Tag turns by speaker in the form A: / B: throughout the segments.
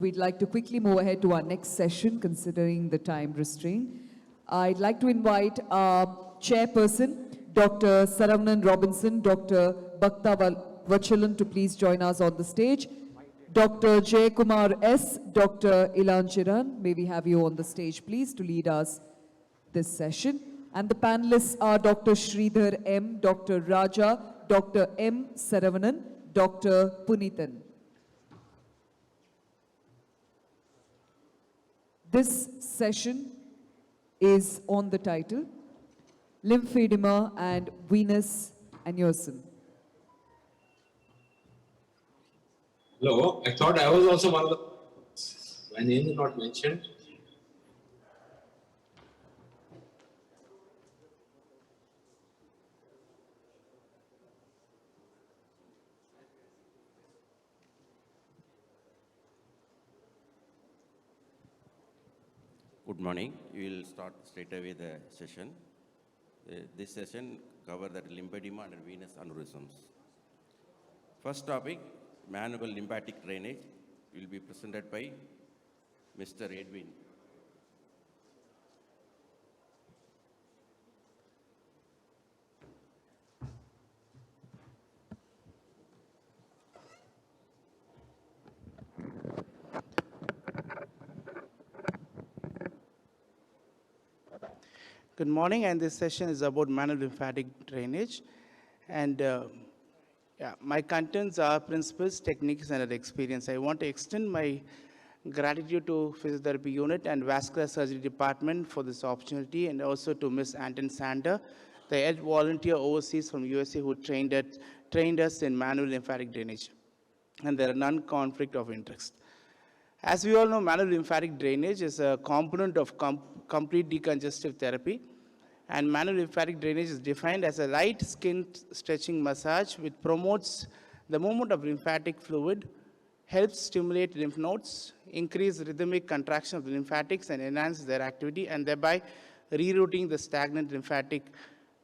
A: We'd like to quickly move ahead to our next session, considering the time restraint. I'd like to invite our chairperson, Dr. Saravanan Robinson, Dr. Bhakta Vachalan, to please join us on the stage. Dr. Jay Kumar S., Dr. Ilan Chiran, may we have you on the stage, please, to lead us this session. And the panelists are Dr. Sridhar M., Dr. Raja, Dr. M. Saravanan, Dr. Punithan. This session is on the title, Lymphedema and Venous Aneurysm.
B: Hello, I thought I was also one of the... My name is not mentioned.
C: Good morning. We will start straight away the session. This session covers the lymphedema and venous aneurysms. First topic, manual lymphatic drainage, will be presented by Mr. Edwin.
D: Good morning, and this session is about manual lymphatic drainage. And my contents are principles, techniques, and experience. I want to extend my gratitude to physiotherapy unit and vascular surgery department for this opportunity, and also to Ms. Anton Sander, the head volunteer overseas from USA who trained us in manual lymphatic drainage. And there are none conflict of interest. As we all know, manual lymphatic drainage is a component of complete decongestive therapy. And manual lymphatic drainage is defined as a light skin stretching massage which promotes the movement of lymphatic fluid, helps stimulate lymph nodes, increase rhythmic contraction of the lymphatics and enhance their activity, and thereby rerouting the stagnant lymphatic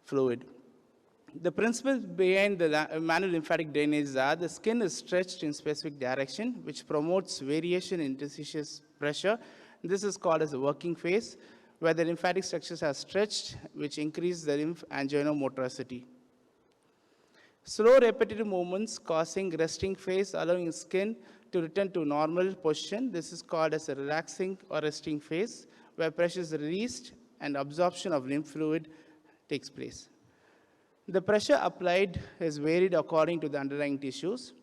D: fluid. The principles behind the manual lymphatic drainage are the skin is stretched in specific direction, which promotes variation in interstitial pressure. This is called as a working phase, where the lymphatic structures are stretched, which increase the lymph angiomotoricity. Slow repetitive movements causing resting phase, allowing skin to return to normal position. This is called as a relaxing or resting phase, where pressure is released and absorption of lymph fluid takes place. The pressure applied is varied according to the underlying tissues.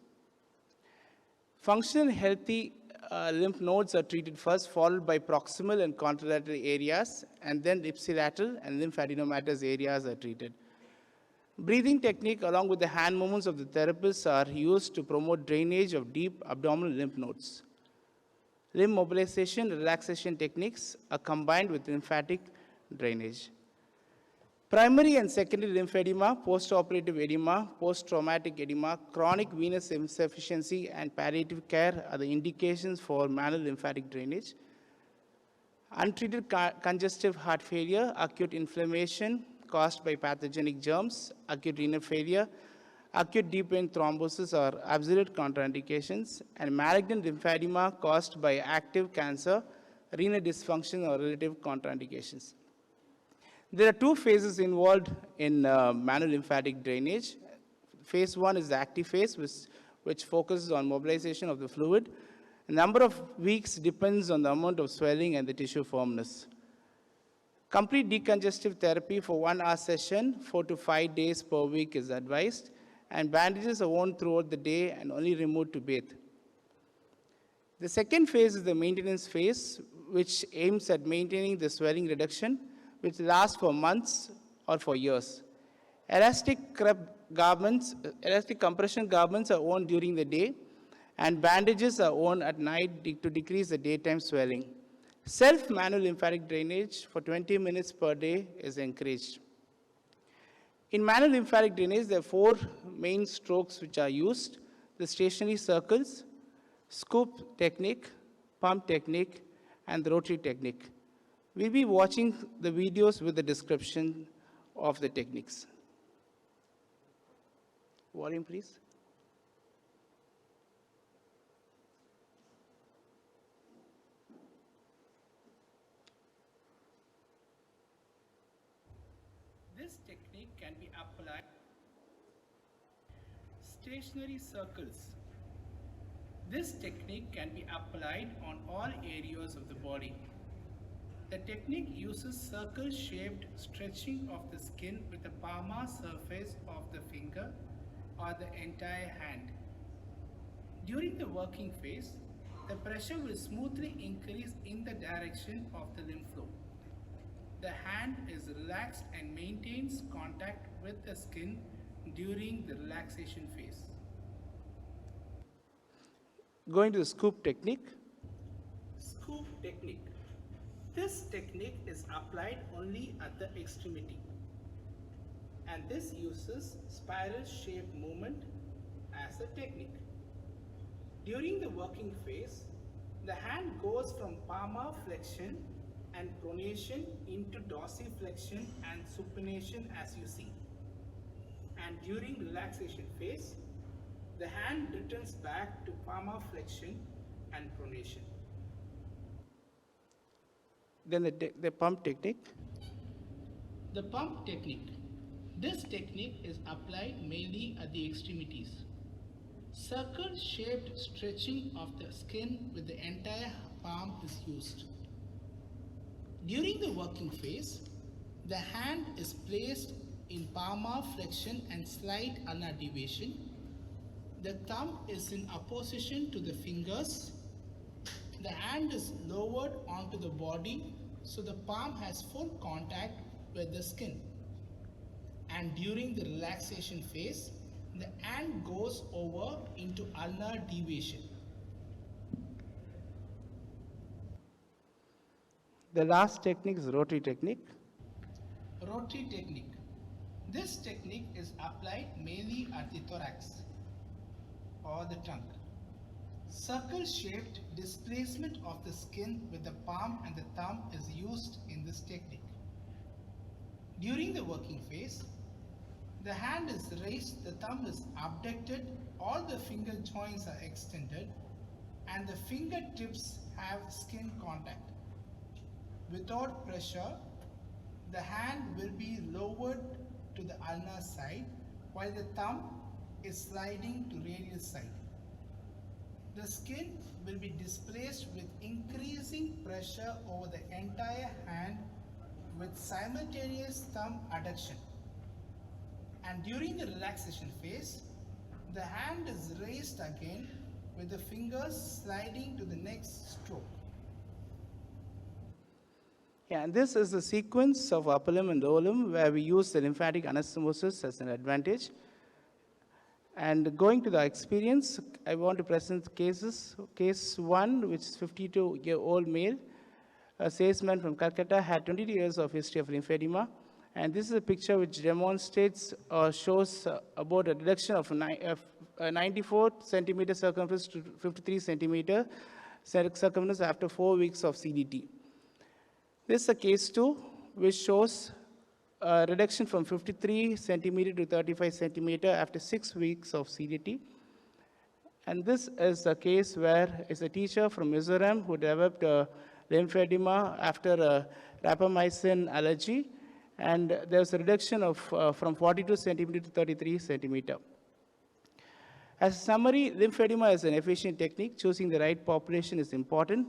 D: Functional healthy lymph nodes are treated first, followed by proximal and contralateral areas, and then ipsilateral and lymphadenomatous areas are treated. Breathing technique along with the hand movements of the therapists are used to promote drainage of deep abdominal lymph nodes. Limb mobilization, relaxation techniques are combined with lymphatic drainage. Primary and secondary lymphedema, post-operative edema, post-traumatic edema, chronic venous insufficiency, and palliative care are the indications for manual lymphatic drainage. Untreated congestive heart failure, acute inflammation caused by pathogenic germs, acute renal failure, acute deep vein thrombosis are absolute contraindications, and malignant lymphedema caused by active cancer, renal dysfunction are relative contraindications. There are two phases involved in manual lymphatic drainage. Phase one is the active phase, which focuses on mobilization of the fluid. The number of weeks depends on the amount of swelling and the tissue firmness. Complete decongestive therapy for 1 hour session, 4 to 5 days per week is advised, and bandages are worn throughout the day and only removed to bathe. The second phase is the maintenance phase, which aims at maintaining the swelling reduction, which lasts for months or for years. Elastic compression garments are worn during the day, and bandages are worn at night to decrease the daytime swelling. Self-manual lymphatic drainage for 20 minutes per day is encouraged. In manual lymphatic drainage, there are 4 main strokes which are used: the stationary circles, scoop technique, pump technique, and the rotary technique. We'll be watching the videos with the description of the techniques. Volume, please. technique can be applied. Stationary circles. This technique can be applied on all areas of the body. The technique uses circle-shaped stretching of the skin with the palmar surface of the finger or the entire hand. During the working phase, the pressure will smoothly increase in the direction of the lymph flow. The hand is relaxed and maintains contact with the skin during the relaxation phase. Going to the scoop technique. Scoop technique. This technique is applied only at the extremity, and this uses spiral shaped movement as a technique. During the working phase, the hand goes from palmar flexion and pronation into dorsiflexion and supination as you see. And during relaxation phase, the hand returns back to palmar flexion and pronation. Then the pump technique. The pump technique. This technique is applied mainly at the extremities. Circle-shaped stretching of the skin with the entire palm is used. During the working phase, the hand is placed in palmar flexion and slight ulnar deviation. The thumb is in opposition to the fingers. The hand is lowered onto the body so the palm has full contact with the skin. And during the relaxation phase, the hand goes over into ulnar deviation. The last technique is rotary technique. Rotary technique. This technique is applied mainly at the thorax or the trunk. Circle-shaped displacement of the skin with the palm and the thumb is used in this technique. During the working phase, the hand is raised, the thumb is abducted, all the finger joints are extended, and the fingertips have skin contact. Without pressure, the hand will be lowered to the ulnar side while the thumb is sliding to radial side. The skin will be displaced with increasing pressure over the entire hand with simultaneous thumb adduction. And during the relaxation phase, the hand is raised again with the fingers sliding to the next stroke. Yeah, and this is the sequence of upper limb and lower limb where we use the lymphatic anastomosis as an advantage. And going to the experience, I want to present cases. Case 1, which is 52-year-old male, a salesman from Calcutta, had 22 years of history of lymphedema. And this is a picture which demonstrates or shows about a reduction of 94 centimeter circumference to 53 centimeter circumference after 4 weeks of CDT. This is a case 2, which shows a reduction from 53 centimeter to 35 centimeter after 6 weeks of CDT. And this is a case where it's a teacher from Mizoram who developed lymphedema after a rapamycin allergy. And there was a reduction of from 42 centimeter to 33 centimeter. As a summary, lymphedema is an efficient technique. Choosing the right population is important.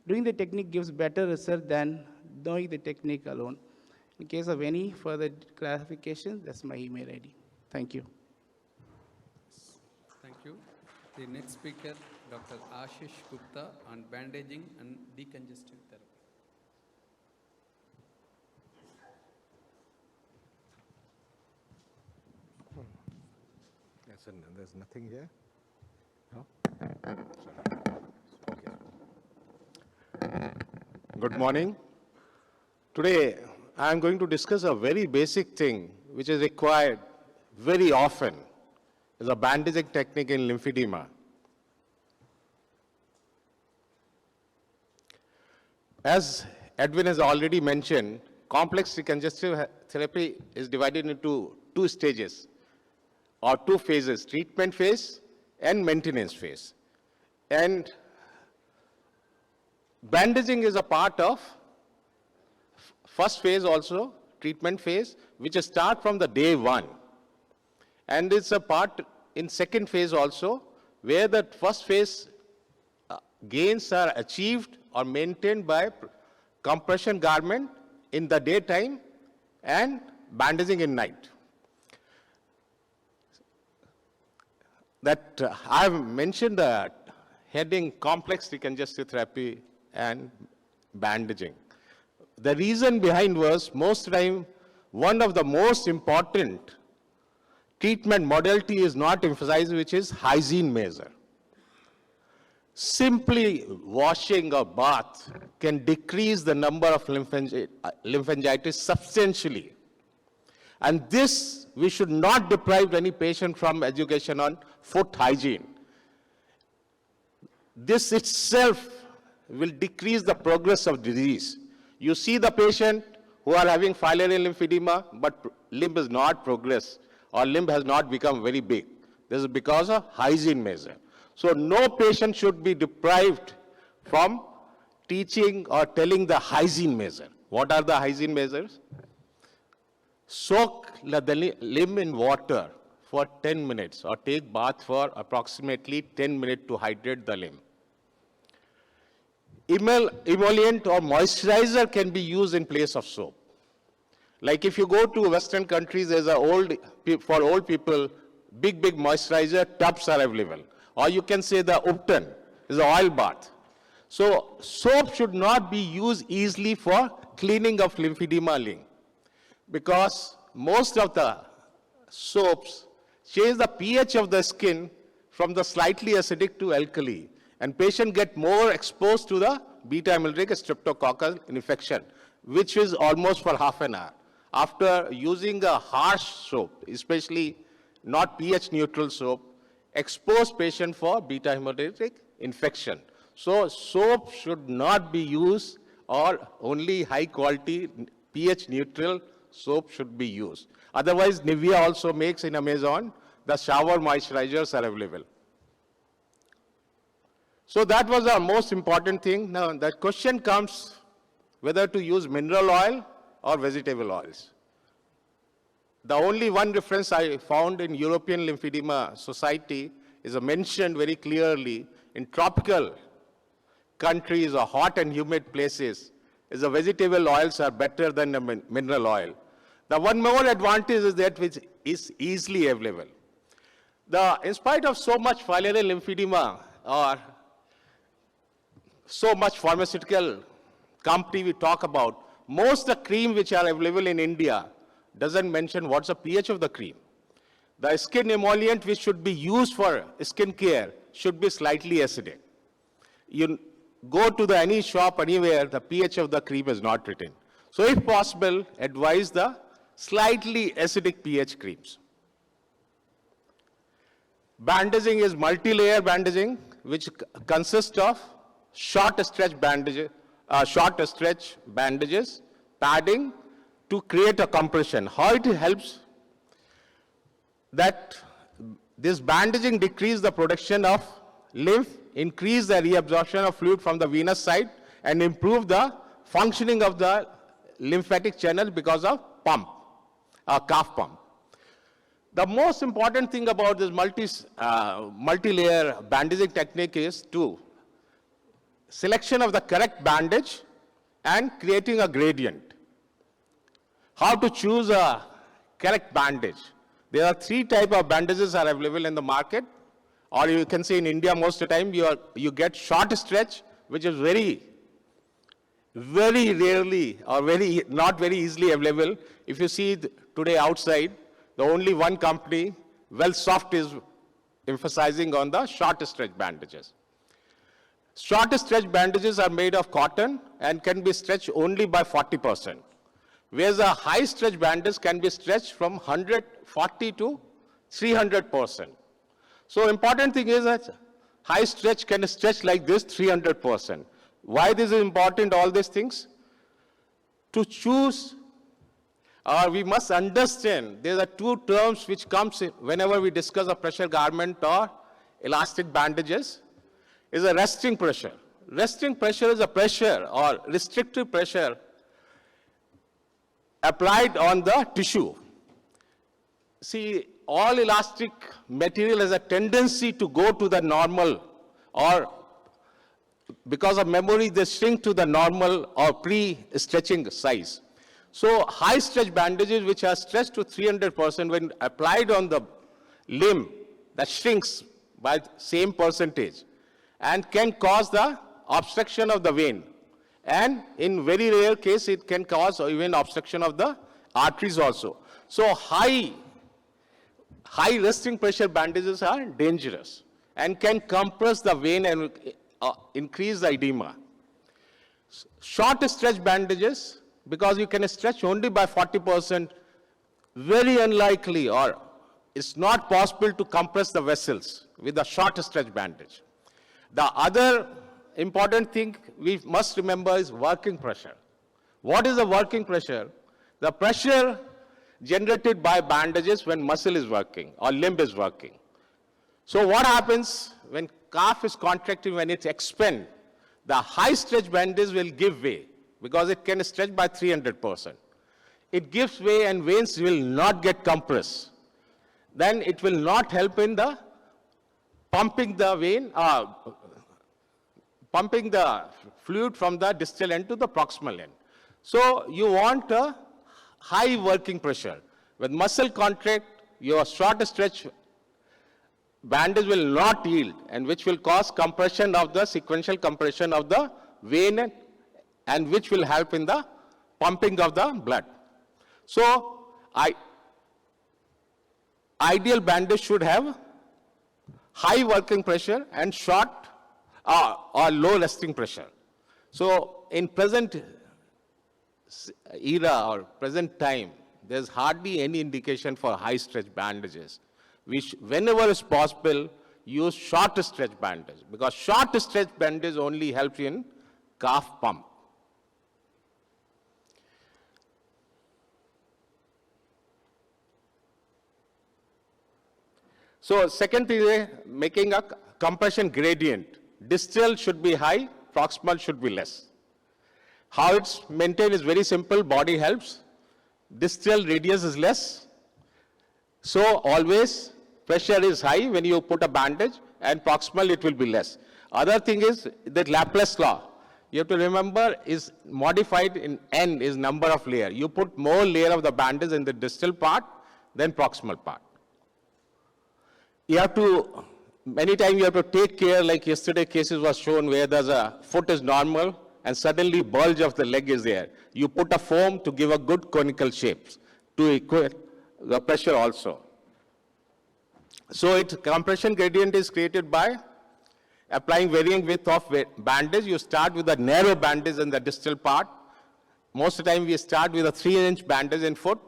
D: Doing the technique gives better result than knowing the technique alone. In case of any further clarification, that's my email ID. Thank you.
E: Thank you. The next speaker, Dr. Ashish Gupta on bandaging and decongestant therapy.
F: Yes, and there's nothing here. No? Okay. Good morning. Today, I am going to discuss a very basic thing which is required very often. Is a bandaging technique in lymphedema. As Edwin has already mentioned, complex decongestive therapy is divided into 2 stages or 2 phases, treatment phase and maintenance phase. And bandaging is a part of first phase also, treatment phase, which start from the day one. And it's a part in second phase also, where the first phase gains are achieved or maintained by compression garment in the daytime and bandaging in night. That I have mentioned the heading complex decongestive therapy and bandaging. The reason behind was most time one of the most important treatment modality is not emphasized, which is hygiene measure. Simply washing a bath can decrease the number of lymphangitis substantially. And this, we should not deprive any patient from education on foot hygiene. This itself will decrease the progress of disease. You see the patient who are having filaria lymphedema, but limb is not progressed, or limb has not become very big. This is because of hygiene measure. So no patient should be deprived from teaching or telling the hygiene measure. What are the hygiene measures? Soak the limb in water for 10 minutes or take bath for approximately 10 minutes to hydrate the limb. Emollient or moisturizer can be used in place of soap. Like if you go to Western countries, there's for old people, big moisturizer tubs are available. Or you can say the Upton is an oil bath. So soap should not be used easily for cleaning of lymphedema limb, because most of the soaps change the pH of the skin from the slightly acidic to alkali, and patient get more exposed to the beta-hemolytic streptococcal infection, which is almost for half an hour. After using a harsh soap, especially not pH neutral soap, expose patient for beta-hemolytic infection. So soap should not be used, or only high quality pH neutral soap should be used. Otherwise, Nivea also makes in Amazon, the shower moisturizers are available. So that was our most important thing. Now the question comes whether to use mineral oil or vegetable oils. The only one reference I found in European Lymphedema Society is mentioned very clearly in tropical countries or hot and humid places, is the vegetable oils are better than the mineral oil. The one more advantage is that which is easily available. In spite of so much filaria lymphedema or so much pharmaceutical company we talk about, most of the cream which are available in India doesn't mention what's the pH of the cream. The skin emollient which should be used for skin care should be slightly acidic. You go to any shop anywhere, the pH of the cream is not written. So if possible, advise the slightly acidic pH creams. Bandaging is multi-layer bandaging, which consists of short stretch bandages, padding to create a compression. How it helps? That this bandaging decrease the production of lymph, increase the reabsorption of fluid from the venous side, and improve the functioning of the lymphatic channel because of calf pump. The most important thing about this multi-layer bandaging technique is selection of the correct bandage and creating a gradient. How to choose a correct bandage? There are 3 types of bandages are available in the market, or you can say in India most of the time you get short stretch, which is very rarely or not very easily available. If you see today outside, the only one company, Wellsoft, is emphasizing on the short stretch bandages. Short stretch bandages are made of cotton and can be stretched only by 40%. Whereas a high stretch bandage can be stretched from 140 to 300%. So important thing is that high stretch can stretch like this 300%. Why this is important, all these things? To choose, we must understand there are 2 terms which comes whenever we discuss a pressure garment or elastic bandages, is a resting pressure. Resting pressure is a pressure or restrictive pressure applied on the tissue. See, all elastic material has a tendency to go to the normal, or because of memory, they shrink to the normal or pre-stretching size. So high stretch bandages which are stretched to 300% when applied on the limb, that shrinks by same percentage and can cause the obstruction of the vein. And in very rare case, it can cause even obstruction of the arteries also. So high resting pressure bandages are dangerous and can compress the vein and increase the edema. Short stretch bandages, because you can stretch only by 40%, very unlikely, or it's not possible to compress the vessels with a short stretch bandage. The other important thing we must remember is working pressure. What is the working pressure? The pressure generated by bandages when muscle is working or limb is working. So what happens when calf is contracting, when it expands, the high stretch bandage will give way because it can stretch by 300%. It gives way and veins will not get compressed. Then it will not help in the pumping the vein, pumping the fluid from the distal end to the proximal end. So you want a high working pressure. When muscle contract, your short stretch bandage will not yield, and which will cause compression of the sequential compression of the vein, and which will help in the pumping of the blood. So ideal bandage should have high working pressure and short or low resting pressure. So in present era or present time, there's hardly any indication for high stretch bandages. Whenever is possible, use short stretch bandage, because short stretch bandage only helps in calf pump. So second thing is making a compression gradient. Distal should be high, proximal should be less. How it's maintained is very simple. Body helps. Distal radius is less. So always pressure is high when you put a bandage, and proximal it will be less. Other thing is the Laplace law. You have to remember is modified in N is number of layer. You put more layer of the bandage in the distal part than proximal part. You have to, many times you have to take care, like yesterday cases was shown where there's a foot is normal and suddenly bulge of the leg is there. You put a foam to give a good conical shapes to equal the pressure also. So compression gradient is created by applying varying width of bandage. You start with a narrow bandage in the distal part. Most of the time we start with a 3-inch bandage in foot,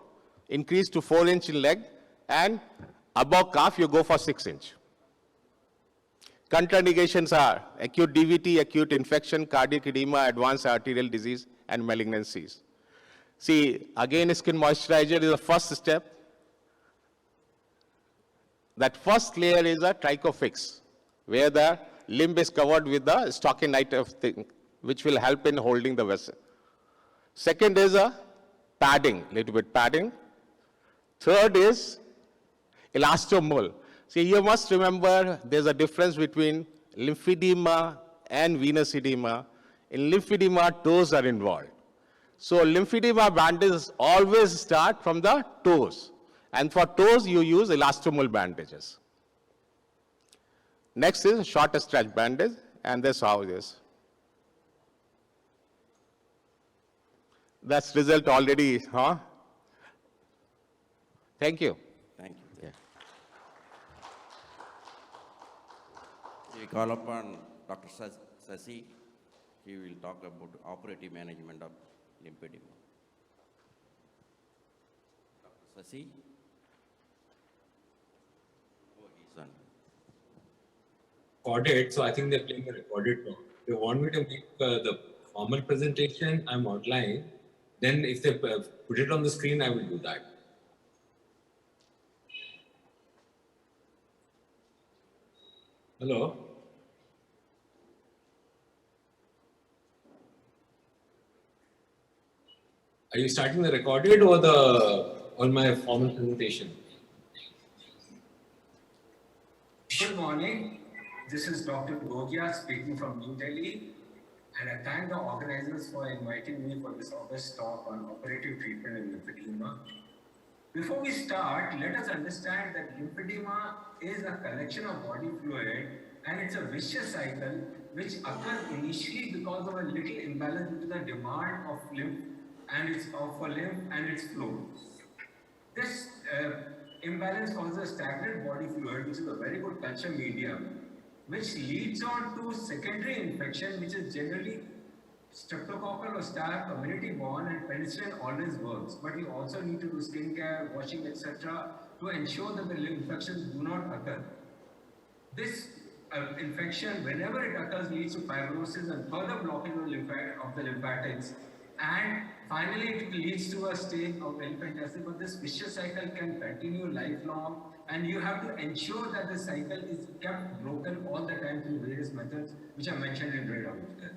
F: increase to 4-inch in leg, and above calf you go for 6-inch. Contraindications are acute DVT, acute infection, cardiac edema, advanced arterial disease, and malignancies. See, again, skin moisturizer is the first step. That first layer is a trichofix, where the limb is covered with the stockinite of thing, which will help in holding the vessel. Second is a padding, little bit padding. Third is elastomole. See, you must remember there's a difference between lymphedema and venous edema. In lymphedema, toes are involved. So lymphedema bandages always start from the toes. And for toes, you use elastomole bandages. Next is short stretch bandage, and that's how it is. That's result already, huh? Thank you.
C: Thank you. Yeah. We call upon Dr. Sasi. He will talk about operative management of lymphedema. Dr. Sasi. Oh, he's on.
B: Recorded, so I think they're playing a recorded talk. They want me to make the formal presentation, I'm outlining. Then if they put it on the screen, I will do that. Hello? Are you starting the recorded or my formal presentation?
G: Good morning. This is Dr. Gogia speaking from New Delhi, and I thank the organizers for inviting me for this August talk on operative treatment in lymphedema. Before we start, let us understand that lymphedema is a collection of body fluid, and it's a vicious cycle which occurs initially because of a little imbalance between the demand of lymph and its flow. This imbalance causes stagnant body fluid, which is a very good culture medium, which leads on to secondary infection, which is generally streptococcal or staph community borne, and penicillin always works. But you also need to do skincare, washing, etc. to ensure that the infections do not occur. This infection, whenever it occurs, leads to fibrosis and further blockage of the lymphatics, and finally it leads to a state of elephantiasis. But this vicious cycle can continue lifelong, and you have to ensure that the cycle is kept broken all the time through various methods, which are mentioned in red out there.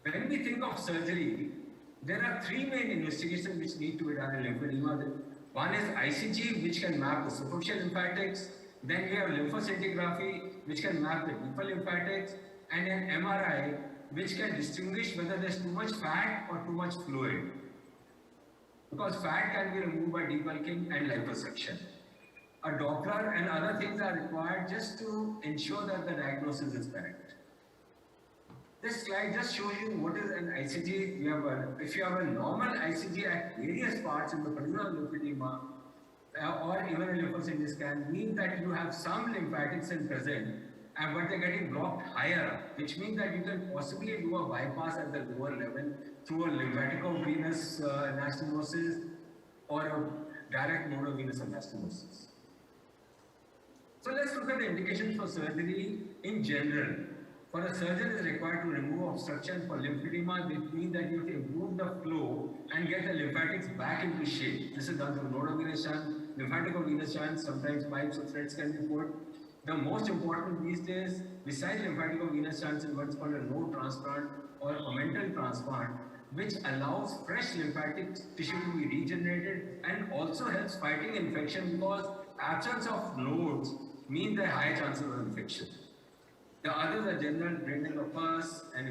G: When we think of surgery, there are three main investigations which need to be done in lymphedema. One is ICG, which can map the superficial lymphatics. Then we have lymphoscintigraphy, which can map the deeper lymphatics, and an MRI, which can distinguish whether there's too much fat or too much fluid. Because fat can be removed by debulking and liposuction. A Doppler and other things are required just to ensure that the diagnosis is correct. This slide just shows you what is an ICG. If you have a normal ICG at various parts in the particular lymphedema, or even a lymphoscintigraphy scan, means that you have some lymphatics in present, but they're getting blocked higher up, which means that you can possibly do a bypass at the lower level through a lymphatico-venous anastomosis or a direct nodal-venous anastomosis. So let's look at the indications for surgery in general. For a surgeon, it is required to remove obstruction for lymphedema, which means that you have to improve the flow and get the lymphatics back into shape. This is done through nodal-venous shunt, lymphatico-venous shunt, sometimes pipes or threads can be put. The most important these days, besides lymphatico-venous shunts, is what's called a node transplant or a mental transplant, which allows fresh lymphatic tissue to be regenerated and also helps fighting infection, because absence of nodes means there are high chances of infection. The others are general draining of pus and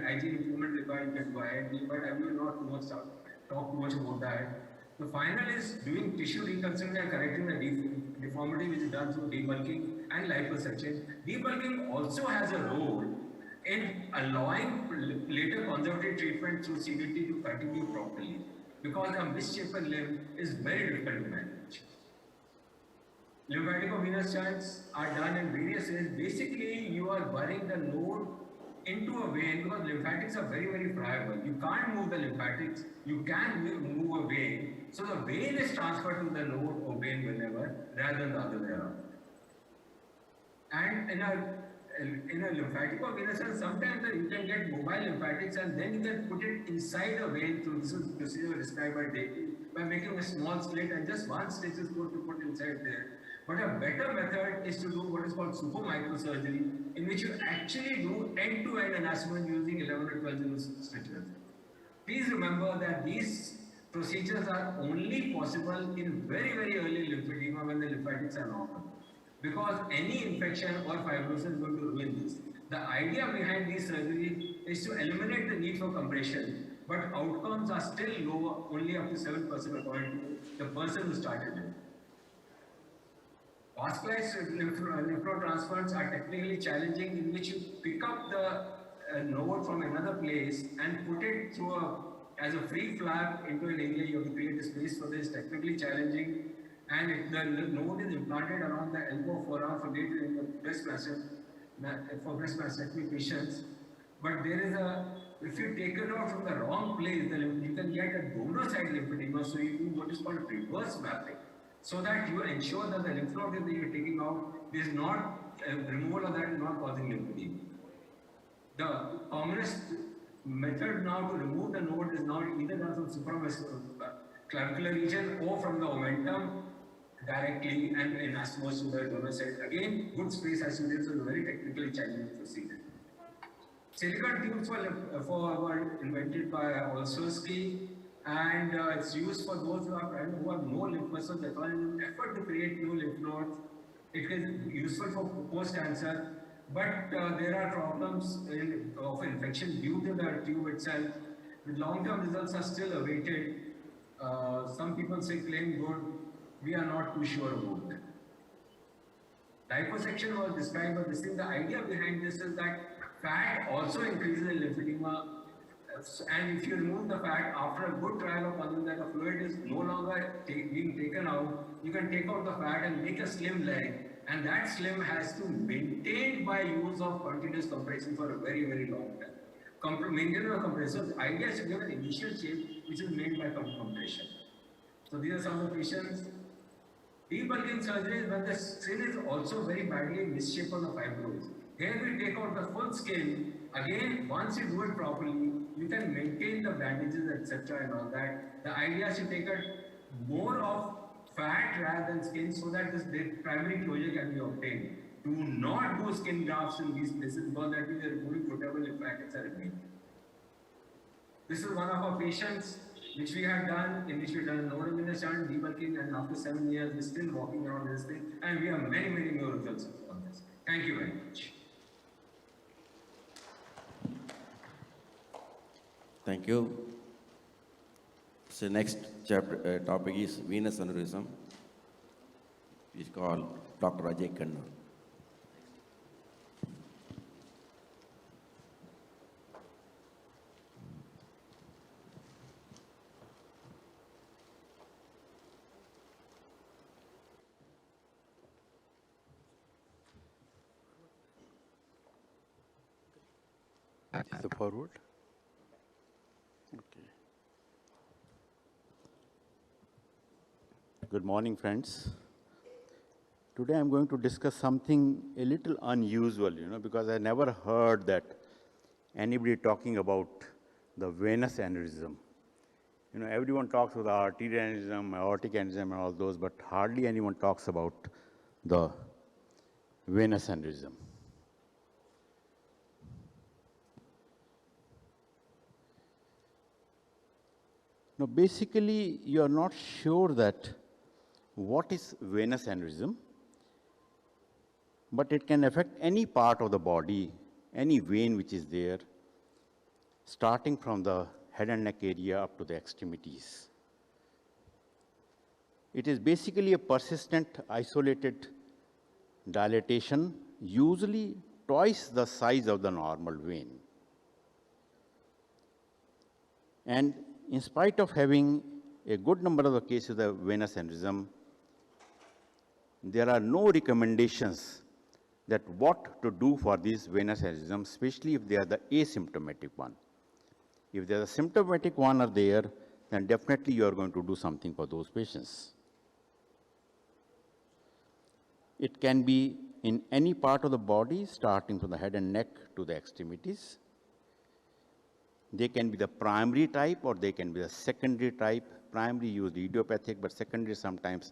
G: hygiene improvement required by IIT, but I will not talk too much about that. The final is doing tissue reconstruction and correcting the deformity, which is done through debulking and liposuction. Debulking also has a role in allowing later conservative treatment through CBT to continue properly, because a misshapen limb is very difficult to manage. Lymphatico-venous shunts are done in various ways. Basically, you are burying the node into a vein, because lymphatics are very, very friable. You can't move the lymphatics, you can move a vein. So the vein is transferred to the node or vein whenever, rather than the other way around. And in a lymphatico-venous shunt, sometimes you can get mobile lymphatics, and then you can put it inside a vein through this procedure described by Davey, by making a small slit and just one stitch is good to put inside there. But a better method is to do what is called super microsurgery, in which you actually do end-to-end anastomy using 11 or 12 stitches. Please remember that these procedures are only possible in very, very early lymphedema when the lymphatics are normal, because any infection or fibrosis is going to ruin this. The idea behind this surgery is to eliminate the need for compression, but outcomes are still low, only up to 7% according to the person who started it. Vascularized lymph transplants are technically challenging, in which you pick up the node from another place and put it through as a free flap into an area. You have to create a space for this, technically challenging. And if the node is implanted around the elbow, forearm, for later in the breast mastectomy patients. But there is if you take it out from the wrong place, you can get a donor side lymphedema, so you do what is called reverse mapping, so that you ensure that the lymph node that you are taking out is not, removal of that is not causing lymphedema. The commonest method now to remove the node is now either done from supraclavicular region or from the omentum directly and in anastomosis to the donor side. Again, good space as you did, so it's a very technically challenging procedure. Silicon tubes were invented by Olszewski, and it's used for those who have no lymph nodes. So there's an effort to create new lymph nodes. It is useful for post-cancer, but there are problems of infection due to the tube itself. The long-term results are still awaited. Some people say claim good. We are not too sure about it. Liposuction was described, but this thing, the idea behind this is that fat also increases in lymphedema. And if you remove the fat after a good trial of finding that the fluid is no longer being taken out, you can take out the fat and make a slim leg. And that slim has to be maintained by use of continuous compression for a very, very long time. Maintenance of compression. So the idea is to give an initial shape which is made by compression. So these are some of the patients. Debulking surgery is when the skin is also very badly misshapen of fibroids. Here we take out the full skin. Again, once you do it properly, you can maintain the bandages, etc. and all that. The idea is to take a more of fat rather than skin so that this primary closure can be obtained. Do not do skin grafts in these places because that means you're removing potable lymphatic therapy. This is one of our patients which we had done, in which we done neuroimmunoshunt, debulking, and after 7 years, we're still walking around this thing, and we have many, many more results on this. Thank you very much.
C: Thank you. So next topic is venous aneurysm. It's called Dr. Ajay Khanna.
H: Is the forward? Okay. Good morning, friends. Today I'm going to discuss something a little unusual, because I never heard that anybody talking about the venous aneurysm. Everyone talks about arterial aneurysm, aortic aneurysm, and all those, but hardly anyone talks about the venous aneurysm. Now, basically, you are not sure that what is venous aneurysm, but it can affect any part of the body, any vein which is there, starting from the head and neck area up to the extremities. It is basically a persistent, isolated dilatation, usually twice the size of the normal vein. And in spite of having a good number of the cases of venous aneurysm, there are no recommendations that what to do for these venous aneurysm, especially if they are the asymptomatic one. If there is a symptomatic one are there, then definitely you are going to do something for those patients. It can be in any part of the body, starting from the head and neck to the extremities. They can be the primary type or they can be the secondary type. Primary used idiopathic, but secondary sometimes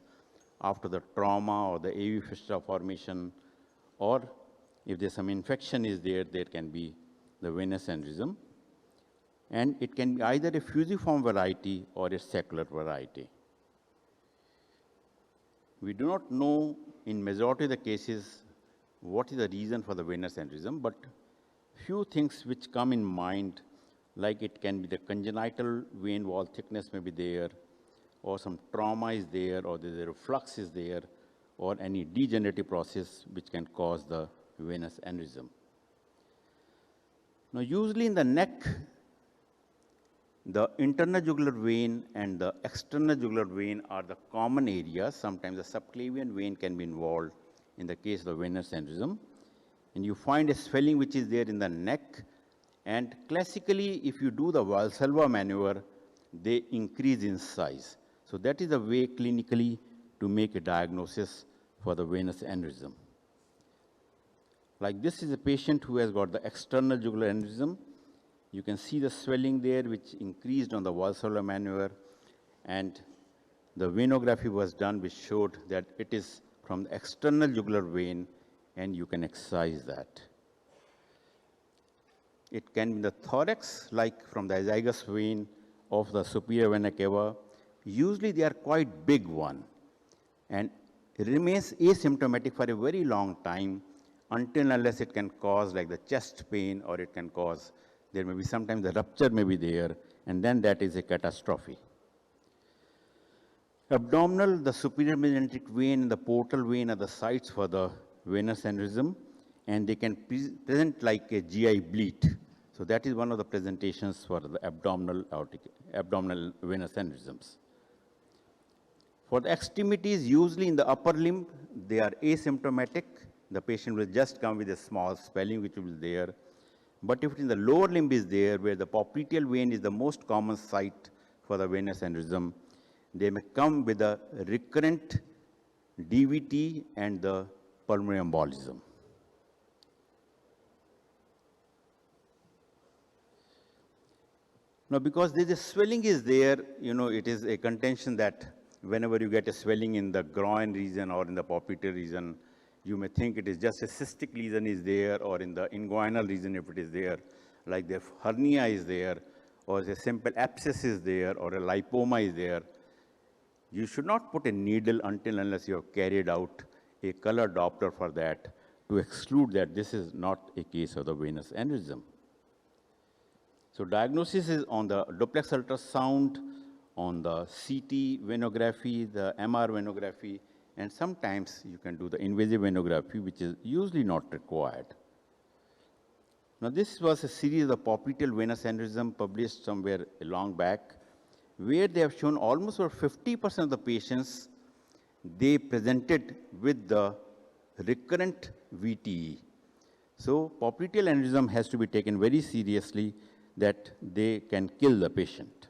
H: after the trauma or the AV fistula formation, or if there's some infection is there, there can be the venous aneurysm. And it can be either a fusiform variety or a secular variety. We do not know in majority of the cases what is the reason for the venous aneurysm, but few things which come in mind, like it can be the congenital vein wall thickness may be there, or some trauma is there, or the reflux is there, or any degenerative process which can cause the venous aneurysm. Now, usually in the neck, the internal jugular vein and the external jugular vein are the common areas. Sometimes the subclavian vein can be involved in the case of the venous aneurysm. And you find a swelling which is there in the neck. And classically, if you do the Valsalva maneuver, they increase in size. So that is the way clinically to make a diagnosis for the venous aneurysm. Like this is a patient who has got the external jugular aneurysm. You can see the swelling there, which increased on the Valsalva maneuver. And the venography was done, which showed that it is from the external jugular vein, and you can excise that. It can be in the thorax, like from the azygous vein of the superior vena cava. Usually they are quite big one, and it remains asymptomatic for a very long time until unless it can cause like the chest pain, or it can cause, there may be sometimes the rupture may be there, and then that is a catastrophe. Abdominal, the superior mesenteric vein and the portal vein are the sites for the venous aneurysm, and they can present like a GI bleed. So that is one of the presentations for the abdominal venous aneurysms. For the extremities, usually in the upper limb, they are asymptomatic. The patient will just come with a small swelling which will be there. But if in the lower limb is there, where the popliteal vein is the most common site for the venous aneurysm, they may come with a recurrent DVT and the pulmonary embolism. Now, because the swelling is there, it is a contention that whenever you get a swelling in the groin region or in the popliteal region, you may think it is just a cystic lesion is there, or in the inguinal region if it is there, like the hernia is there, or a simple abscess is there, or a lipoma is there. You should not put a needle until unless you have carried out a color Doppler for that to exclude that this is not a case of the venous aneurysm. So diagnosis is on the duplex ultrasound, on the CT venography, the MR venography, and sometimes you can do the invasive venography, which is usually not required. Now, this was a series of the popliteal venous aneurysm published somewhere long back, where they have shown almost over 50% of the patients, they presented with the recurrent VTE. So popliteal aneurysm has to be taken very seriously, that they can kill the patient.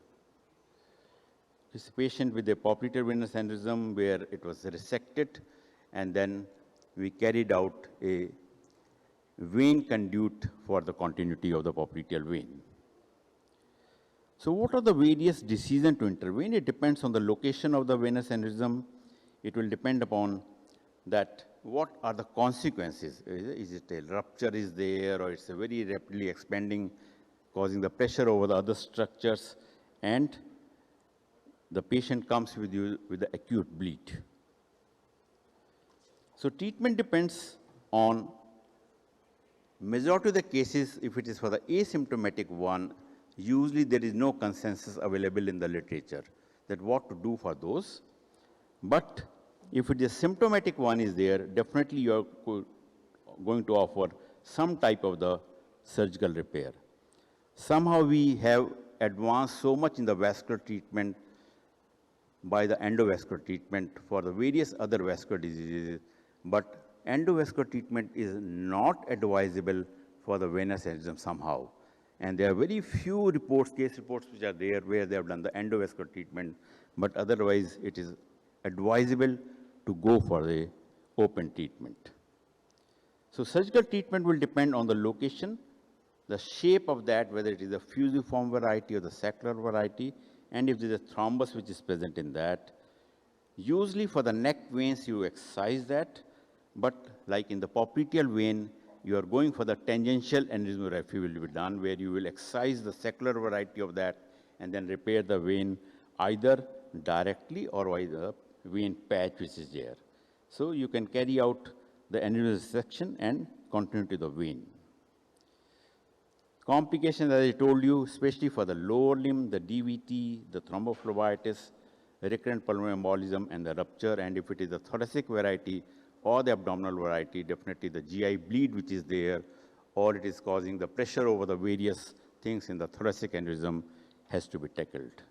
H: This patient with a popliteal venous aneurysm where it was resected, and then we carried out a vein conduit for the continuity of the popliteal vein. So what are the various decisions to intervene? It depends on the location of the venous aneurysm. It will depend upon that what are the consequences. Is it a rupture is there, or it's a very rapidly expanding, causing the pressure over the other structures, and the patient comes with you with the acute bleed. So treatment depends on majority of the cases. If it is for the asymptomatic one, usually there is no consensus available in the literature that what to do for those. But if it is symptomatic one is there, definitely you are going to offer some type of the surgical repair. Somehow we have advanced so much in the vascular treatment by the endovascular treatment for the various other vascular diseases, but endovascular treatment is not advisable for the venous aneurysm somehow. And there are very few reports, case reports which are there where they have done the endovascular treatment, but otherwise it is advisable to go for the open treatment. So surgical treatment will depend on the location, the shape of that, whether it is a fusiform variety or the sacral variety, and if there is a thrombus which is present in that. Usually for the neck veins, you excise that, but like in the popliteal vein, you are going for the tangential aneurysmography will be done, where you will excise the sacral variety of that and then repair the vein either directly or by the vein patch which is there. So you can carry out the aneurysm section and continue to the vein. Complications, as I told you, especially for the lower limb, the DVT, the thrombophlebitis, recurrent pulmonary embolism, and the rupture. And if it is the thoracic variety or the abdominal variety, definitely the GI bleed which is there, or it is causing the pressure over the various things in the thoracic aneurysm has to be tackled.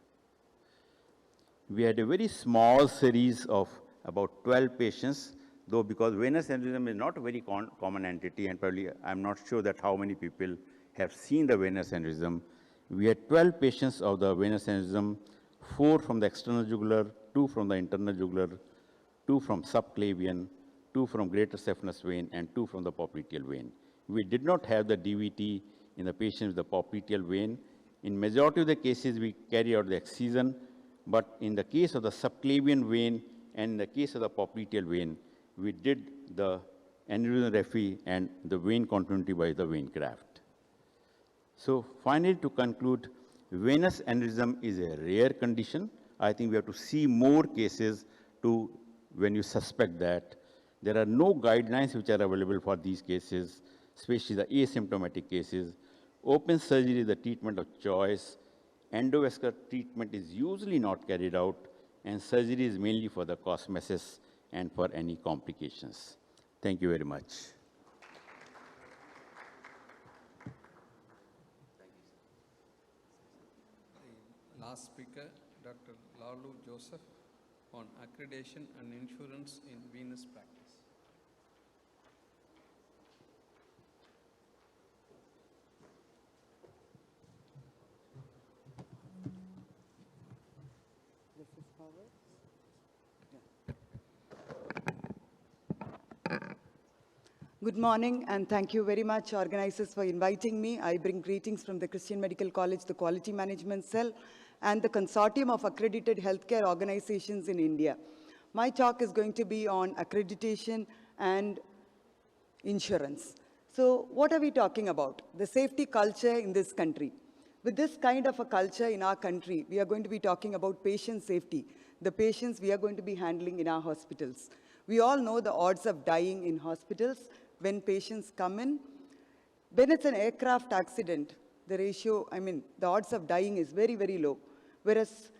H: We had a very small series of about 12 patients, though because venous aneurysm is not a very common entity, and probably I'm not sure that how many people have seen the venous aneurysm. We had 12 patients of the venous aneurysm, 4 from the external jugular, 2 from the internal jugular, 2 from subclavian, 2 from greater saphenous vein, and 2 from the popliteal vein. We did not have the DVT in the patients with the popliteal vein. In majority of the cases, we carry out the excision, but in the case of the subclavian vein and in the case of the popliteal vein, we did the aneurysmography and the vein continuity by the vein graft. So finally, to conclude, venous aneurysm is a rare condition. I think we have to see more cases to when you suspect that. There are no guidelines which are available for these cases, especially the asymptomatic cases. Open surgery is the treatment of choice. Endovascular treatment is usually not carried out, and surgery is mainly for the cosmesis and for any complications. Thank you very much.
E: Last speaker, Dr. Lalu Joseph, on accreditation and insurance in venous practice.
I: Good morning, and thank you very much, organizers, for inviting me. I bring greetings from the Christian Medical College, the Quality Management Cell, and the Consortium of Accredited Healthcare Organizations in India. My talk is going to be on accreditation and insurance. So what are we talking about? The safety culture in this country. With this kind of a culture in our country, we are going to be talking about patient safety, the patients we are going to be handling in our hospitals. We all know the odds of dying in hospitals when patients come in. When it's an aircraft accident, the ratio, the odds of dying is very, very low. Whereas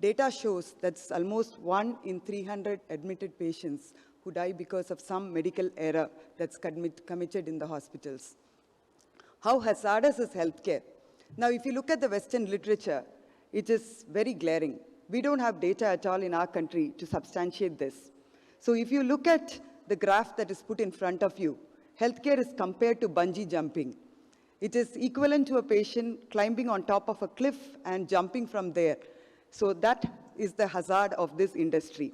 I: data shows that's almost 1 in 300 admitted patients who die because of some medical error that's committed in the hospitals. How hazardous is healthcare? Now, if you look at the Western literature, it is very glaring. We don't have data at all in our country to substantiate this. So if you look at the graph that is put in front of you, healthcare is compared to bungee jumping. It is equivalent to a patient climbing on top of a cliff and jumping from there. So that is the hazard of this industry.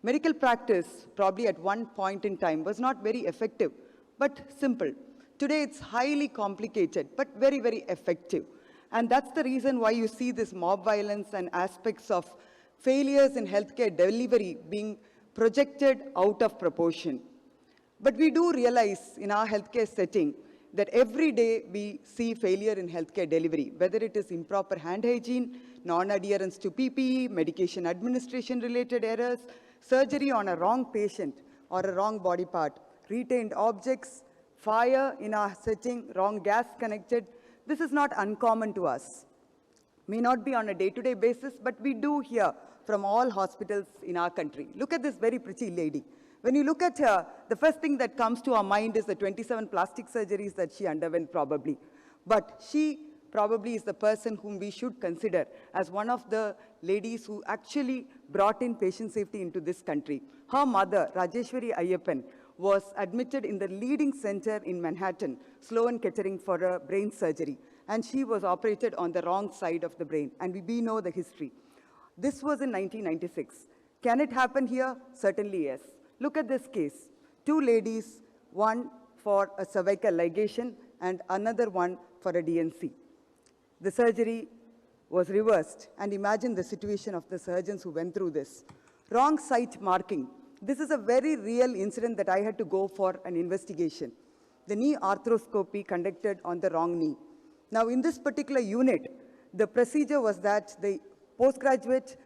I: Medical practice, probably at one point in time, was not very effective, but simple. Today it's highly complicated, but very, very effective. And that's the reason why you see this mob violence and aspects of failures in healthcare delivery being projected out of proportion. But we do realize in our healthcare setting that every day we see failure in healthcare delivery, whether it is improper hand hygiene, non-adherence to PPE, medication administration related errors, surgery on a wrong patient or a wrong body part, retained objects, fire in our setting, wrong gas connected. This is not uncommon to us. May not be on a day-to-day basis, but we do hear from all hospitals in our country. Look at this very pretty lady. When you look at her, the first thing that comes to our mind is the 27 plastic surgeries that she underwent probably. But she probably is the person whom we should consider as one of the ladies who actually brought in patient safety into this country. Her mother, Rajeshwari Ayyappan, was admitted in the leading center in Manhattan, Sloan Kettering, for a brain surgery. And she was operated on the wrong side of the brain. And we know the history. This was in 1996. Can it happen here? Certainly yes. Look at this case. 2 ladies, one for a cervical ligation and another one for a DNC. The surgery was reversed, and imagine the situation of the surgeons who went through this. Wrong site marking. This is a very real incident that I had to go for an investigation. The knee arthroscopy conducted on the wrong knee. Now, in this particular unit, the procedure was that the postgraduate,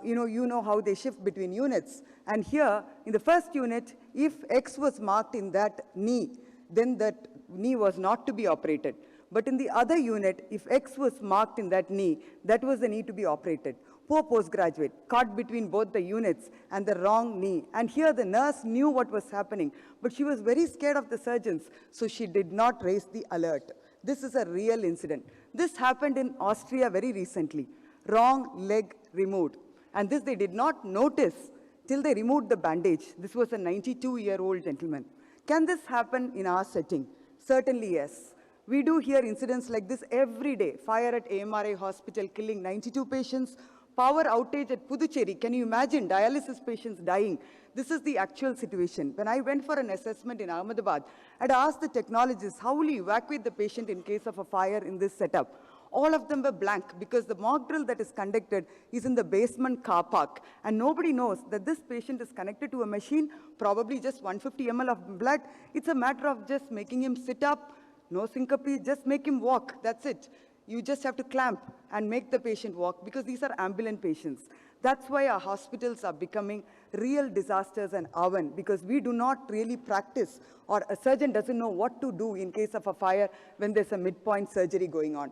I: you know how they shift between units. And here, in the first unit, if X was marked in that knee, then that knee was not to be operated. But in the other unit, if X was marked in that knee, that was the knee to be operated. Poor postgraduate, caught between both the units and the wrong knee. And here the nurse knew what was happening, but she was very scared of the surgeons, so she did not raise the alert. This is a real incident. This happened in Austria very recently. Wrong leg removed. And this they did not notice till they removed the bandage. This was a 92-year-old gentleman. Can this happen in our setting? Certainly yes. We do hear incidents like this every day. Fire at AMRI hospital killing 92 patients. Power outage at Puducherry. Can you imagine dialysis patients dying? This is the actual situation. When I went for an assessment in Ahmedabad, I'd asked the technologists, how will you evacuate the patient in case of a fire in this setup? All of them were blank because the mock drill that is conducted is in the basement car park. And nobody knows that this patient is connected to a machine, probably just 150 ml of blood. It's a matter of just making him sit up, no syncope, just make him walk, that's it. You just have to clamp and make the patient walk because these are ambulant patients. That's why our hospitals are becoming real disasters and oven because we do not really practice or a surgeon doesn't know what to do in case of a fire when there's a midpoint surgery going on.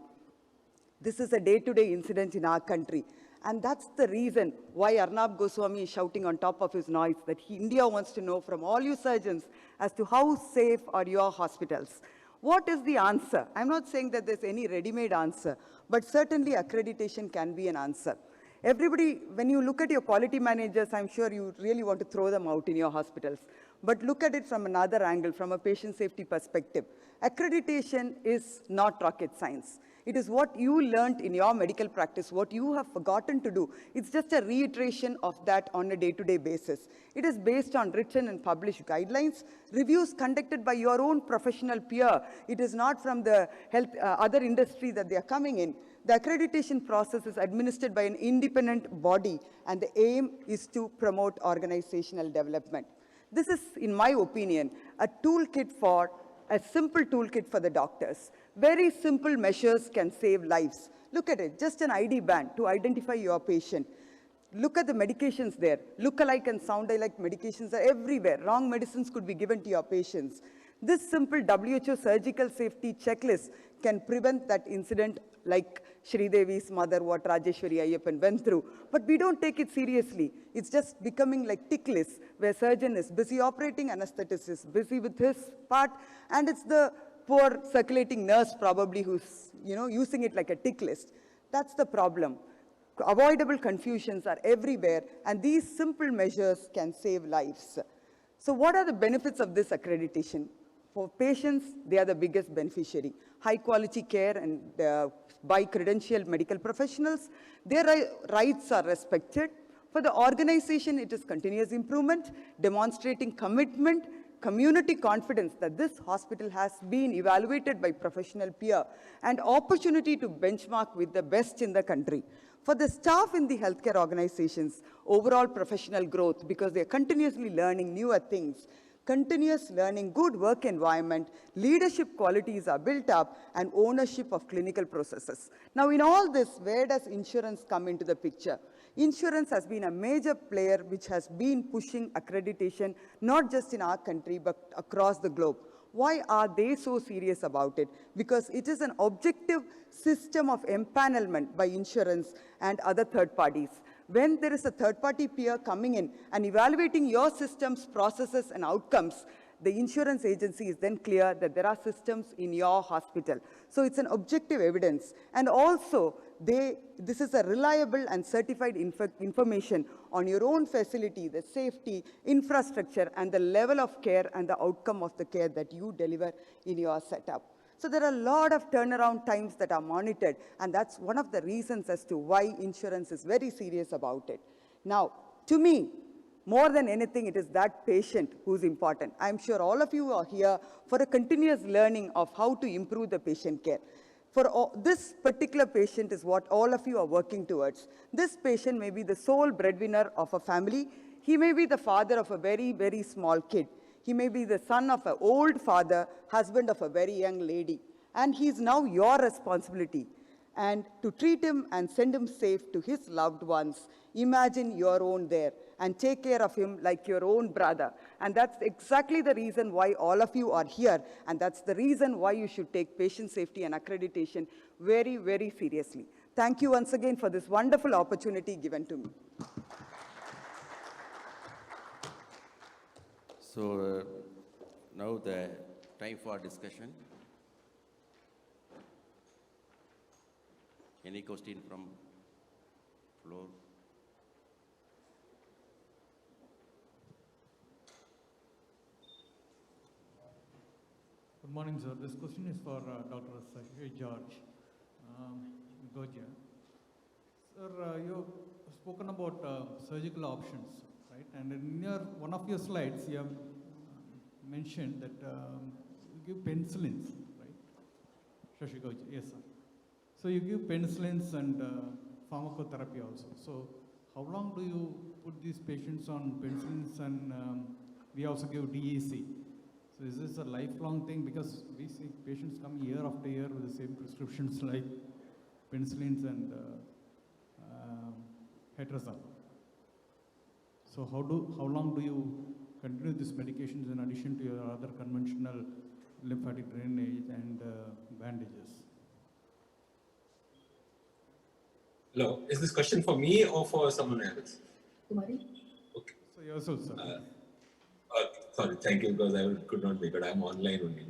I: This is a day-to-day incident in our country. And that's the reason why Arnab Goswami is shouting on top of his noise that India wants to know from all you surgeons as to how safe are your hospitals. What is the answer? I'm not saying that there's any ready-made answer, but certainly accreditation can be an answer. Everybody, when you look at your quality managers, I'm sure you really want to throw them out in your hospitals. But look at it from another angle, from a patient safety perspective. Accreditation is not rocket science. It is what you learned in your medical practice, what you have forgotten to do. It's just a reiteration of that on a day-to-day basis. It is based on written and published guidelines, reviews conducted by your own professional peer. It is not from the health other industry that they are coming in. The accreditation process is administered by an independent body, and the aim is to promote organizational development. This is, in my opinion, a simple toolkit for the doctors. Very simple measures can save lives. Look at it, just an ID band to identify your patient. Look at the medications there. Look-alike and sound-alike medications are everywhere. Wrong medicines could be given to your patients. This simple WHO surgical safety checklist can prevent that incident like Sridevi's mother, what Rajeshwari Ayyappan went through. But we don't take it seriously. It's just becoming like tick lists, where surgeon is busy operating, anesthetist is busy with his part, and it's the poor circulating nurse probably who's using it like a tick list. That's the problem. Avoidable confusions are everywhere, and these simple measures can save lives. So what are the benefits of this accreditation? For patients, they are the biggest beneficiary. High quality care and by credentialed medical professionals, their rights are respected. For the organization, it is continuous improvement, demonstrating commitment, community confidence that this hospital has been evaluated by professional peer, and opportunity to benchmark with the best in the country. For the staff in the healthcare organizations, overall professional growth because they're continuously learning newer things, continuous learning, good work environment, leadership qualities are built up, and ownership of clinical processes. Now, in all this, where does insurance come into the picture? Insurance has been a major player which has been pushing accreditation, not just in our country, but across the globe. Why are they so serious about it? Because it is an objective system of empanelment by insurance and other third parties. When there is a third-party peer coming in and evaluating your systems, processes, and outcomes, the insurance agency is then clear that there are systems in your hospital. So it's an objective evidence. And also, this is a reliable and certified information on your own facility, the safety, infrastructure, and the level of care and the outcome of the care that you deliver in your setup. So there are a lot of turnaround times that are monitored, and that's one of the reasons as to why insurance is very serious about it. Now, to me, more than anything, it is that patient who's important. I'm sure all of you are here for a continuous learning of how to improve the patient care. This particular patient is what all of you are working towards. This patient may be the sole breadwinner of a family. He may be the father of a very, very small kid. He may be the son of an old father, husband of a very young lady. And he's now your responsibility. And to treat him and send him safe to his loved ones, imagine your own there and take care of him like your own brother. And that's exactly the reason why all of you are here. And that's the reason why you should take patient safety and accreditation very, very seriously. Thank you once again for this wonderful opportunity given to me.
C: So now the time for discussion. Any question from floor?
J: Good morning, sir. This question is for Dr. Sashi George Gogia. Sir, you've spoken about surgical options, right? And in one of your slides, you have mentioned that you give penicillins, right? Sashi Gogia, yes, sir. So you give penicillins and pharmacotherapy also. So how long do you put these patients on penicillins, and we also give DEC? So is this a lifelong thing? Because we see patients come year after year with the same prescriptions like penicillins and Hetrasam. So how long do you continue these medications in addition to your other conventional lymphatic drainage and bandages?
B: Hello, is this question for me or for someone else? Okay.
J: So yourself, sir.
B: Sorry, thank you, because I could not make it. I'm online only.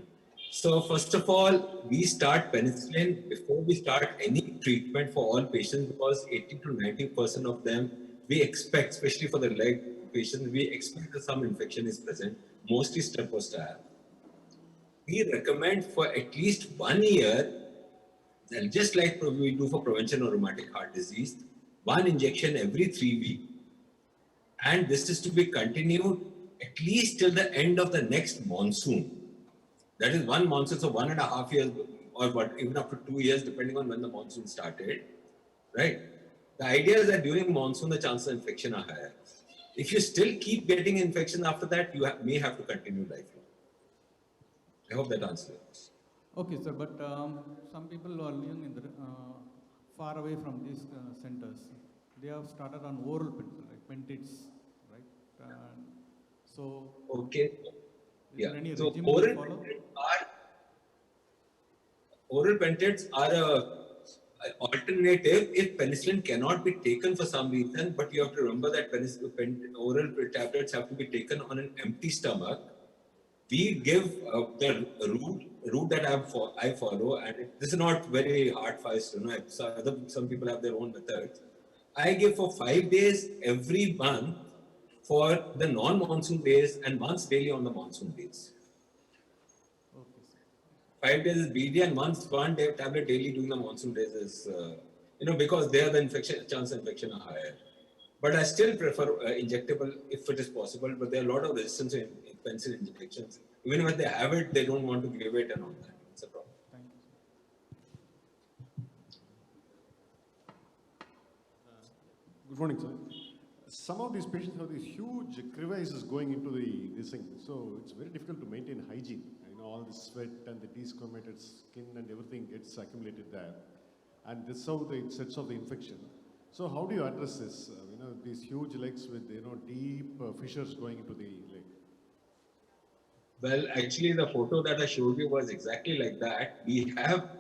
B: So first of all, we start penicillin before we start any treatment for all patients, because 80 to 90% of them we expect, especially for the leg patients, we expect that some infection is present, mostly strep or staph. We recommend for at least 1 year, and just like we do for prevention of rheumatic heart disease, 1 injection every 3 weeks. And this is to be continued at least till the end of the next monsoon. That is 1 monsoon, so 1.5 years, or what, even up to 2 years, depending on when the monsoon started, right? The idea is that during monsoon, the chances of infection are higher. If you still keep getting infection after that, you may have to continue lifelong. I hope that answers it.
J: Okay, sir, but some people who are living in the, far away from these centers, they have started on oral penicillin, like Pentits, right? So,
B: Okay.
J: is there any
B: So
J: regimen you follow?
B: Oral pentates are an alternative if penicillin cannot be taken for some reason, but you have to remember that oral tablets have to be taken on an empty stomach. We give the route that I follow, and this is not very hard for us to know. Some people have their own methods. I give for 5 days every month for the non-monsoon days and once daily on the monsoon days. 5 days is BD and one day tablet daily during the monsoon days is, because there the chance of infection are higher. But I still prefer injectable if it is possible, but there are a lot of resistance in penicillin injections. Even if they have it, they don't want to give it and all that. It's a problem.
J: Thank you.
K: Good morning, sir. Some of these patients have these huge crevices going into this thing, so it's very difficult to maintain hygiene. All the sweat and the desquamated skin and everything gets accumulated there, and this is how it sets off the infection. So how do you address this? These huge legs with deep fissures going into the leg.
B: Well, actually, the photo that I showed you was exactly like that. We have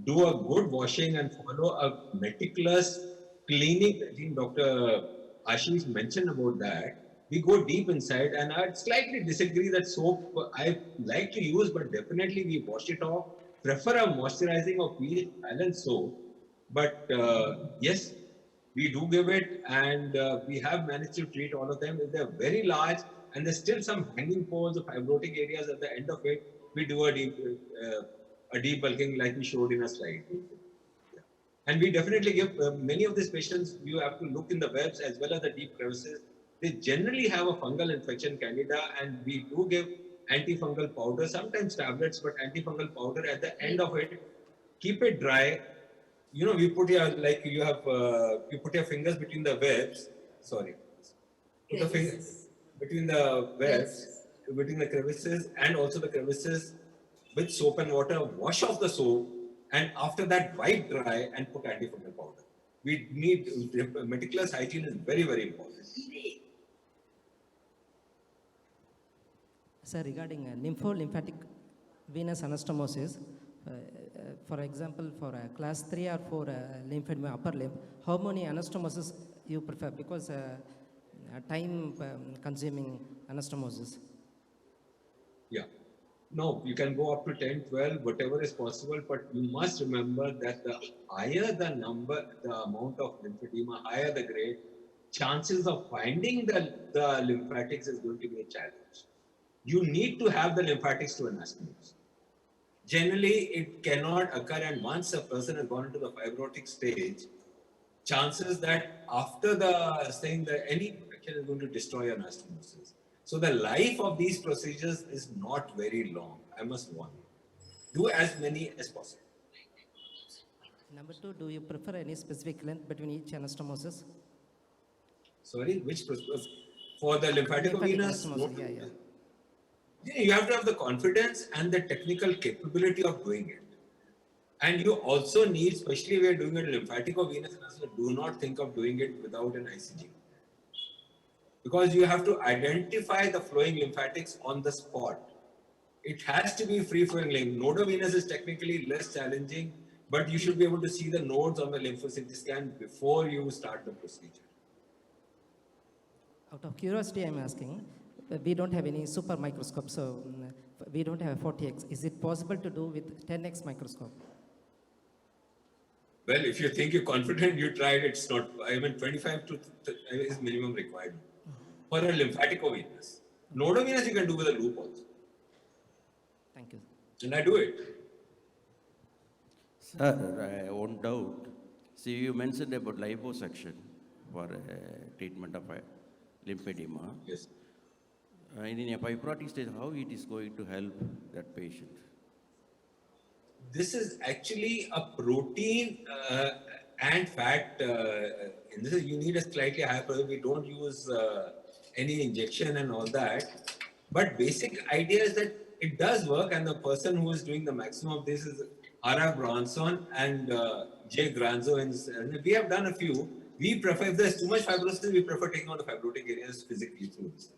B: do a good washing and follow a meticulous cleaning. I think Dr. Ashish mentioned about that. We go deep inside, and I slightly disagree that soap I like to use, but definitely we wash it off. Prefer a moisturizing or pH balanced soap, but yes, we do give it, and we have managed to treat all of them. If they're very large and there's still some hanging pores or fibrotic areas at the end of it, we do a deep bulking like we showed in a slide. Yeah. And we definitely give many of these patients, you have to look in the webs as well as the deep crevices. They generally have a fungal infection, candida, and we do give antifungal powder, sometimes tablets, but antifungal powder at the end of it. Keep it dry. We put you put your fingers between the webs. Sorry. Put the fingers between the webs, between the crevices, and also the crevices with soap and water. Wash off the soap, and after that, wipe dry and put antifungal powder. We need meticulous hygiene is very, very important.
L: Sir, regarding lymphatic venous anastomosis, for example, for class 3 or 4 lymphedema upper limb, how many anastomosis you prefer? Because time consuming anastomosis.
B: Yeah. No, you can go up to 10, 12, whatever is possible, but you must remember that the higher the amount of lymphedema, higher the grade, chances of finding the lymphatics is going to be a challenge. You need to have the lymphatics to anastomosis. Generally, it cannot occur, and once a person has gone into the fibrotic stage, chances that after any infection is going to destroy anastomosis. So the life of these procedures is not very long. I must warn you. Do as many as possible.
L: Number 2, do you prefer any specific length between each anastomosis?
B: Sorry, which procedure? For the lymphatic venous?
L: anastomosis, yeah.
B: You have to have the confidence and the technical capability of doing it. And you also need, especially if you're doing it lymphatic or venous aneurysm, do not think of doing it without an ICG. Because you have to identify the flowing lymphatics on the spot. It has to be free-flowing lymph. Nodovenous is technically less challenging, but you should be able to see the nodes on the lymphocyte scan before you start the procedure.
L: Out of curiosity, I'm asking, we don't have any super microscope, so we don't have 40x. Is it possible to do with 10x microscope?
B: Well, if you think you're confident, you tried, it's not, I mean, 25 to is minimum requirement for a lymphaticovenous. Nodovenous you can do with a loop also.
L: Thank you.
B: And I do it.
C: Sir, one doubt. See, you mentioned about liposuction for treatment of lymphedema.
B: Yes.
C: In a fibrotic stage, how it is going to help that patient?
B: This is actually a protein and fat. In this, you need a slightly higher protein. We don't use any injection and all that. But basic idea is that it does work, and the person who is doing the maximum of this is R.R. Bronson and Jay Granzo. And we have done a few. We prefer, if there's too much fibrosis, we prefer taking out the fibrotic areas physically through this.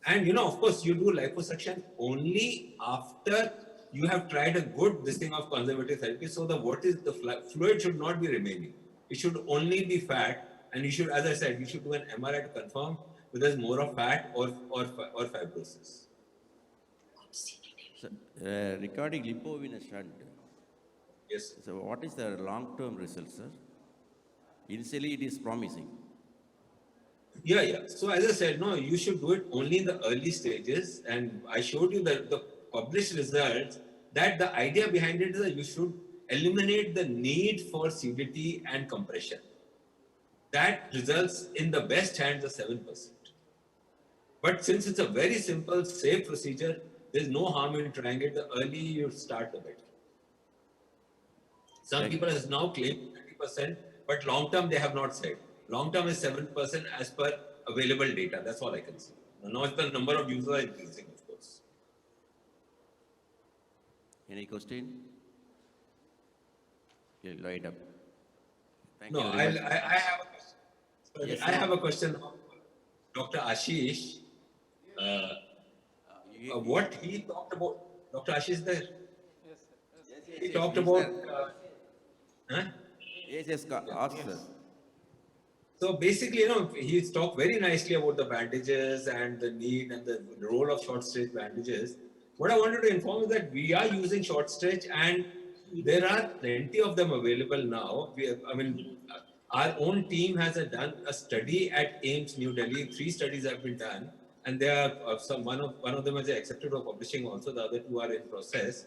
B: And of course, you do liposuction only after you have tried a good this thing of conservative therapy. So the fluid should not be remaining. It should only be fat, and you should, as I said, you should do an MRI to confirm whether there's more of fat or fibrosis.
C: So, regarding lipovenous shunt,
B: yes.
C: So what is the long-term result, sir? Initially, it is promising.
B: Yeah. So as I said, no, you should do it only in the early stages. And I showed you the published results that the idea behind it is that you should eliminate the need for CDT and compression. That results in the best hands of 7%. But since it's a very simple, safe procedure, there's no harm in trying it. The earlier you start, the better. Some people have now claimed 30%, but long term they have not said. Long term is 7% as per available data. That's all I can say. Now the number of users are increasing, of course.
C: Any question? You'll light up. Thank
B: No,
C: you
B: I
C: very much.
B: have a question. Sorry,
C: Yes,
B: I
C: sir.
B: have a question of Dr. Ashish. What he talked about, Dr. Ashish there?
C: Yes,
B: He
C: yes,
B: talked
C: yes,
B: about,
C: sir. Yes, ask, sir.
B: So basically, he's talked very nicely about the bandages and the need and the role of short stretch bandages. What I wanted to inform is that we are using short stretch, and there are plenty of them available now. Our own team has done a study at AIIMS New Delhi. 3 studies have been done, and there are one of them is accepted for publishing also. The other 2 are in process,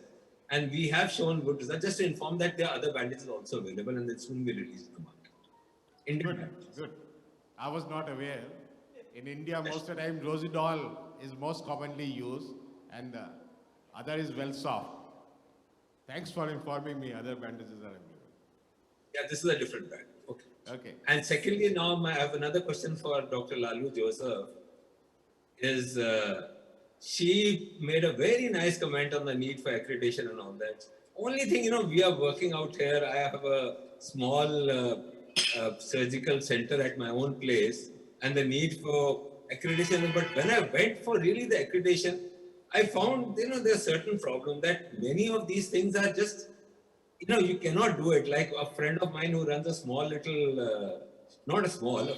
B: and we have shown good results. Just to inform that there are other bandages also available, and it's soon be released to the market.
F: Good. I was not aware. In India, most of the time, Rosidol is most commonly used, and the other is Wellsoft. Thanks for informing me. Other bandages are available.
B: Yeah, this is a different band.
F: Okay.
B: And secondly, now I have another question for Dr. Lalu Joseph. She made a very nice comment on the need for accreditation and all that. Only thing, we are working out here. I have a small surgical center at my own place, and the need for accreditation. But when I went for really the accreditation, I found, there's certain problem that many of these things are just, you cannot do it. Like a friend of mine who runs a small little, a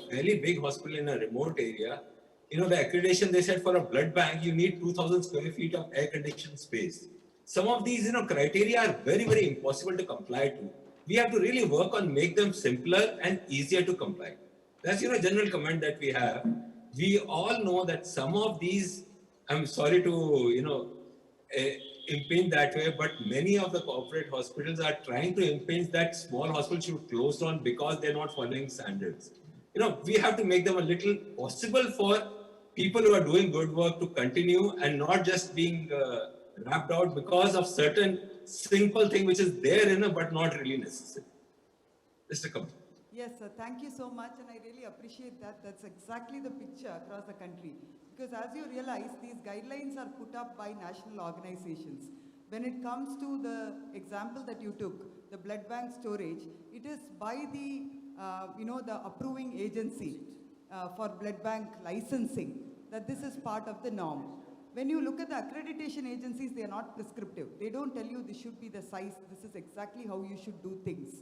B: fairly big hospital in a remote area. The accreditation, they said for a blood bank, you need 2,000 square feet of air-conditioned space. Some of these, criteria are very, very impossible to comply to. We have to really work on make them simpler and easier to comply. That's, general comment that we have. We all know that some of these, I'm sorry to, impinge that way, but many of the corporate hospitals are trying to impinge that small hospitals should close down because they're not following standards. We have to make them a little possible for people who are doing good work to continue and not just being wrapped out because of certain simple thing which is there but not really necessary. Mr. Kamal.
I: Yes, sir. Thank you so much, and I really appreciate that. That's exactly the picture across the country. Because as you realize, these guidelines are put up by national organizations. When it comes to the example that you took, the blood bank storage, it is by the, the approving agency for blood bank licensing that this is part of the norm. When you look at the accreditation agencies, they are not prescriptive. They don't tell you this should be the size, this is exactly how you should do things.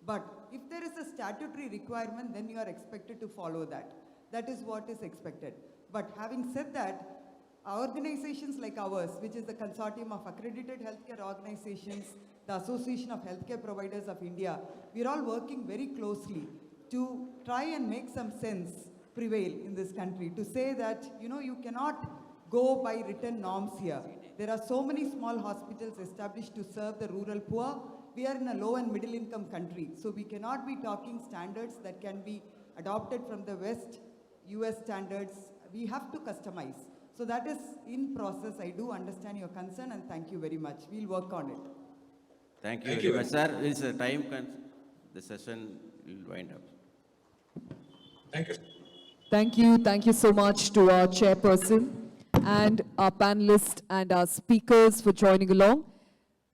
I: But if there is a statutory requirement, then you are expected to follow that. That is what is expected. But having said that, organizations like ours, which is the consortium of accredited healthcare organizations, the Association of Healthcare Providers of India, we are all working very closely to try and make some sense prevail in this country, to say that, you cannot go by written norms here. There are so many small hospitals established to serve the rural poor. We are in a low and middle income country, so we cannot be talking standards that can be adopted from the West, US standards. We have to customize. So that is in process. I do understand your concern and thank you very much. We'll work on it.
C: Thank you very much, sir. This time, the session will wind up.
B: Thank you.
A: Thank you. Thank you so much to our chairperson and our panelists and our speakers for joining along.